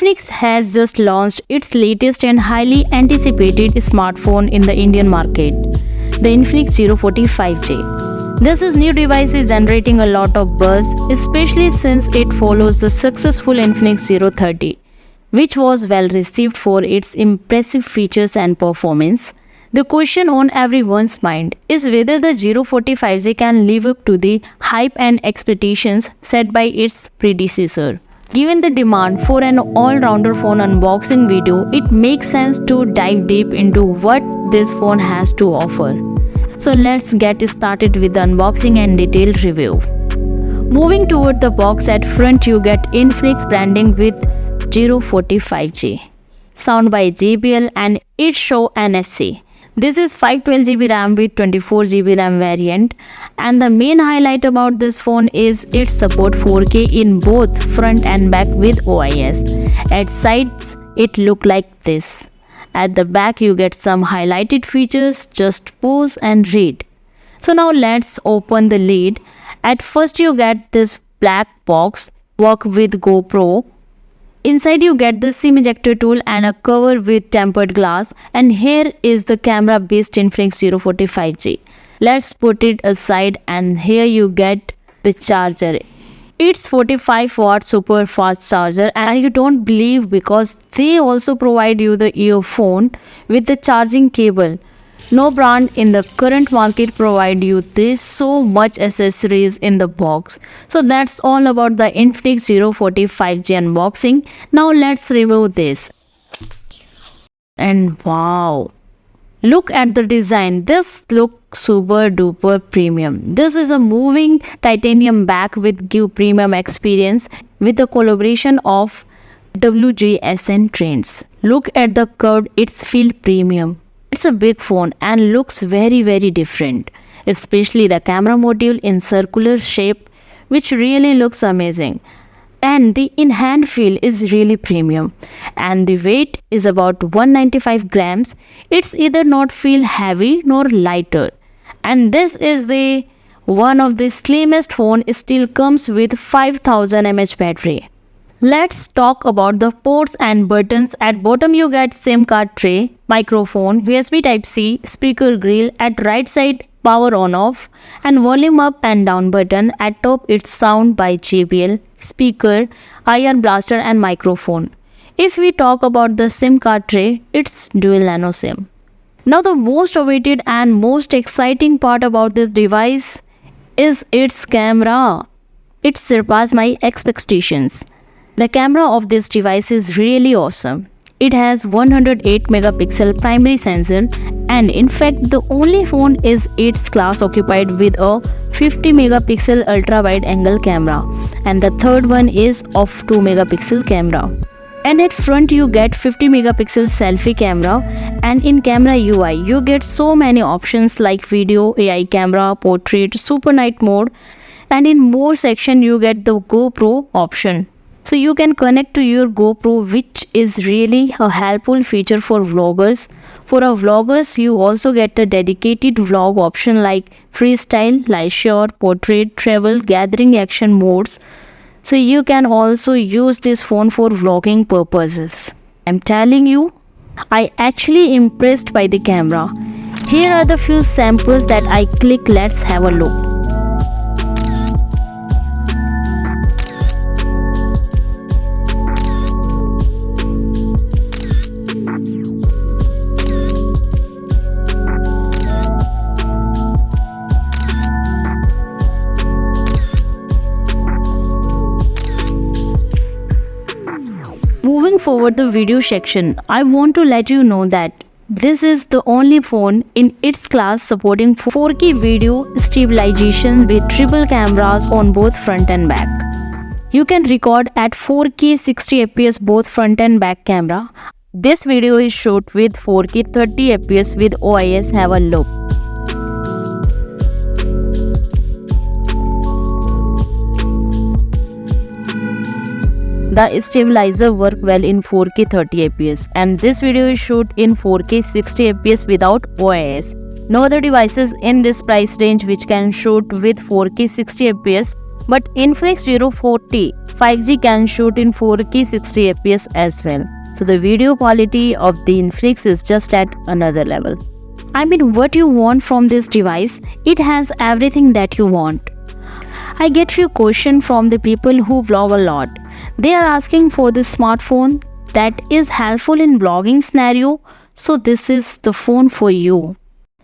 Infinix has just launched its latest and highly anticipated smartphone in the Indian market, the Infinix 040 5G. This new device is generating a lot of buzz, especially since it follows the successful Infinix 030, which was well received for its impressive features and performance. The question on everyone's mind is whether the 040 5G can live up to the hype and expectations set by its predecessor. Given the demand for an all-rounder phone unboxing video, it makes sense to dive deep into what this phone has to offer. So let's get started with the unboxing and detailed review. Moving toward the box, at front you get Infinix branding with 040 5G. Sound by JBL and it show NFC. This is 512GB RAM with 24GB RAM variant, and the main highlight about this phone is its support 4K in both front and back with OIS. At sides it look like this. At the back you get some highlighted features, just pause and read. So now let's open the lid. At first you get this black box, work with GoPro. Inside you get the SIM ejector tool and a cover with tempered glass, and here is the camera based Infinix 040 5G. Let's put it aside, and here you get the charger. It's 45 watt super fast charger, and you don't believe because they also provide you the earphone with the charging cable. No brand in the current market provide you this so much accessories in the box. So that's all about the Infinix 040 5G unboxing. Now let's review this. And wow, look at the design. This looks super duper premium. This is a moving titanium back with give premium experience with the collaboration of WGSN Trends. Look at the curve, it's feel premium. It's a big phone and looks very different, especially the camera module in circular shape, which really looks amazing. And the in-hand feel is really premium, and the weight is about 195 grams. It's either not feel heavy nor lighter, and this is the one of the slimmest phone. Still comes with 5000 mAh battery. Let's talk about the ports and buttons. At bottom you get SIM card tray, microphone, USB Type-C, speaker grill. At right side power on off and volume up and down button. At top it's sound by JBL, speaker, IR blaster and microphone. If we talk about the SIM card tray, it's dual nano SIM. Now the most awaited and most exciting part about this device is its camera. It surpassed my expectations. The camera of this device is really awesome. It has 108 megapixel primary sensor, and in fact the only phone is its class occupied with a 50 megapixel ultra wide angle camera, and the third one is of 2 megapixel camera. And at front you get 50 megapixel selfie camera, and in camera UI you get so many options like video, AI camera, portrait, super night mode, and in more section you get the GoPro option. So you can connect to your GoPro, which is really a helpful feature for vloggers. For our vloggers, you also get a dedicated vlog option like freestyle, live shot, portrait, travel, gathering action modes. So you can also use this phone for vlogging purposes. I'm telling you, I actually impressed by the camera. Here are the few samples that I click. Let's have a look. Moving forward the video section, I want to let you know that this is the only phone in its class supporting 4K video stabilization with triple cameras on both front and back. You can record at 4K 60fps both front and back camera. This video is shot with 4K 30fps with OIS. Have a look. The stabilizer work well in 4K 30fps, and this video is shot in 4K 60fps without OIS. No other devices in this price range which can shoot with 4K 60fps, but Infinix 040 5G can shoot in 4K 60 fps as well. So the video quality of the Infinix is just at another level. I mean, what you want from this device? It has everything that you want. I get few questions from the people who vlog a lot. They are asking for the smartphone that is helpful in vlogging scenario. So this is the phone for you.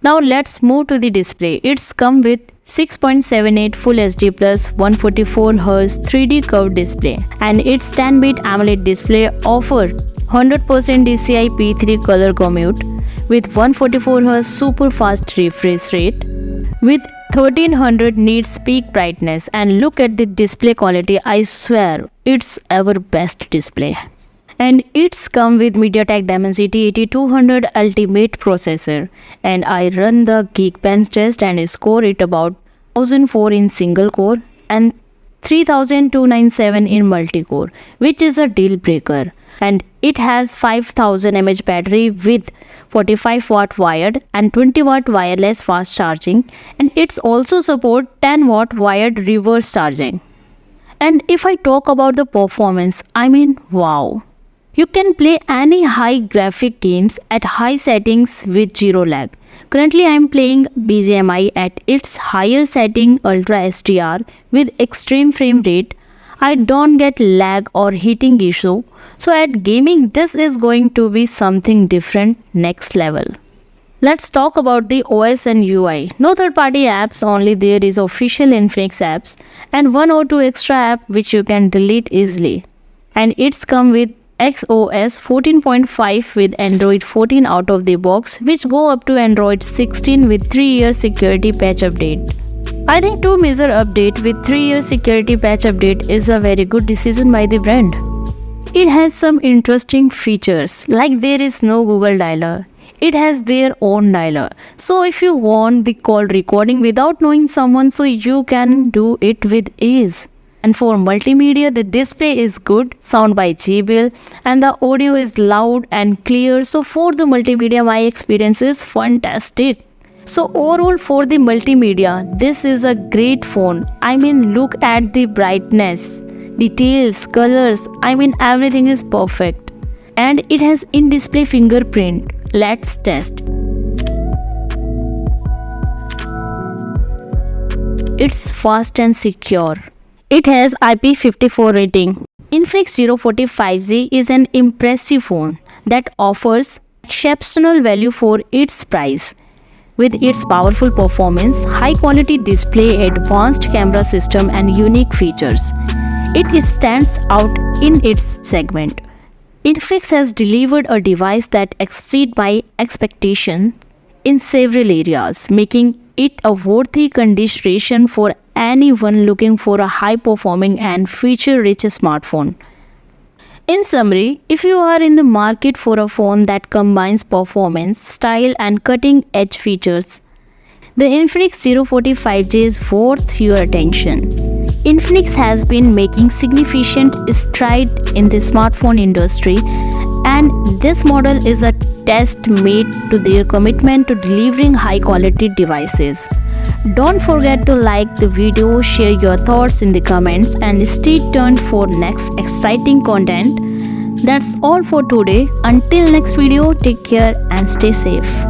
Now let's move to the display. It's come with 6.78 Full HD plus 144Hz 3D curved display, and its 10-bit AMOLED display offer 100% DCI P3 color commute with 144Hz super fast refresh rate with 1300 nits peak brightness. And look at the display quality, I swear it's our best display. And it's come with MediaTek Dimensity 8200 Ultimate processor, and I run the Geekbench test and score it about 1004 in single core and 3297 in multi-core, which is a deal breaker. And it has 5000 mAh battery with 45 watt wired and 20 watt wireless fast charging, and it's also support 10 watt wired reverse charging. And if I talk about the performance, I mean, wow. You can play any high graphic games at high settings with zero lag. Currently I am playing BGMI at its higher setting Ultra SDR with extreme frame rate. I don't get lag or heating issue. So at gaming this is going to be something different, next level. Let's talk about the OS and UI. No third party apps, only there is official Infinix apps and one or two extra app which you can delete easily. And it's come with XOS 14.5 with Android 14 out of the box, which go up to Android 16 with 3-year security patch update. I think 2 major update with 3-year security patch update is a very good decision by the brand. It has some interesting features like there is no Google dialer. It has their own dialer. So if you want the call recording without knowing someone, so you can do it with ease. And for multimedia, the display is good, sound by JBL, and the audio is loud and clear. So for the multimedia, my experience is fantastic. So overall for the multimedia, this is a great phone. I mean, look at the brightness, details, colors, I mean everything is perfect. And it has in-display fingerprint. Let's test. It's fast and secure. It has IP54 rating. Infinix 040 5G is an impressive phone that offers exceptional value for its price. With its powerful performance, high quality display, advanced camera system and unique features, it stands out in its segment. Infinix has delivered a device that exceeds my expectations in several areas, making it a worthy consideration for anyone looking for a high-performing and feature-rich smartphone. In summary, if you are in the market for a phone that combines performance, style and cutting-edge features, the Infinix 040 5G is worth your attention. Infinix has been making significant strides in the smartphone industry, and this model is a testament to their commitment to delivering high-quality devices. Don't forget to like the video, share your thoughts in the comments, and stay tuned for next exciting content. That's all for today. Until next video, take care and stay safe.